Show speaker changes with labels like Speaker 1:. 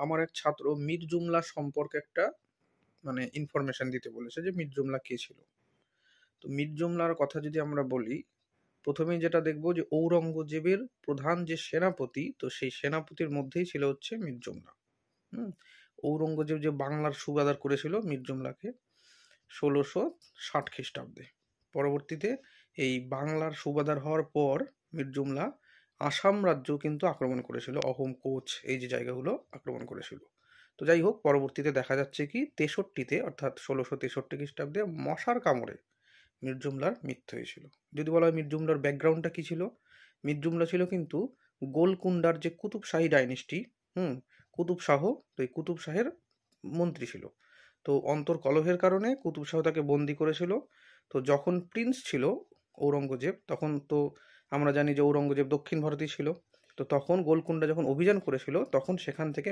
Speaker 1: আমার এক ছাত্র মীর জুমলা সম্পর্কে একটা মানে ইনফরমেশন দিতে বলেছে যে মীর জুমলা কে ছিল। তো মীর জুমলার কথা যদি আমরা বলি, প্রথমেই যেটা দেখবো যে ঔরঙ্গজেবের প্রধান যে সেনাপতি, তো সেই সেনাপতির মধ্যেই ছিল হচ্ছে মীর জুমলা। হুম। ঔরঙ্গজেব যে বাংলার সুবাদার করেছিল মীর জুমলাকে 1660 খ্রিস্টাব্দে। পরবর্তীতে এই বাংলার সুবাদার হওয়ার পর মীর জুমলা আসাম রাজ্য কিন্তু আক্রমণ করেছিল, অহোম, কোচ এই যে জায়গাগুলো আক্রমণ করেছিল। তো যাই হোক, পরবর্তীতে দেখা যাচ্ছে কি 63-তে অর্থাৎ 1663 খ্রিস্টাব্দে মশার কামড়ে মীর জুমলার মৃত্যু হয়েছিল। যদি বলা হয় মীর জুমলার ব্যাকগ্রাউন্ডটা কি ছিল, মীর জুমলা ছিল কিন্তু গোলকুন্ডার যে কুতুব শাহী ডাইনেস্টি, কুতুব শাহ, তো এই কুতুব শাহের মন্ত্রী ছিল। তো অন্তর্কলহের কারণে কুতুব শাহ তাকে বন্দি করেছিল। তো যখন প্রিন্স ছিল ঔরঙ্গজেব, তখন তো আমরা জানি যে ঔরঙ্গজেব দক্ষিণ ভারতেই ছিল। তো তখন গোলকুন্ডা যখন অভিযান করেছিল, তখন সেখান থেকে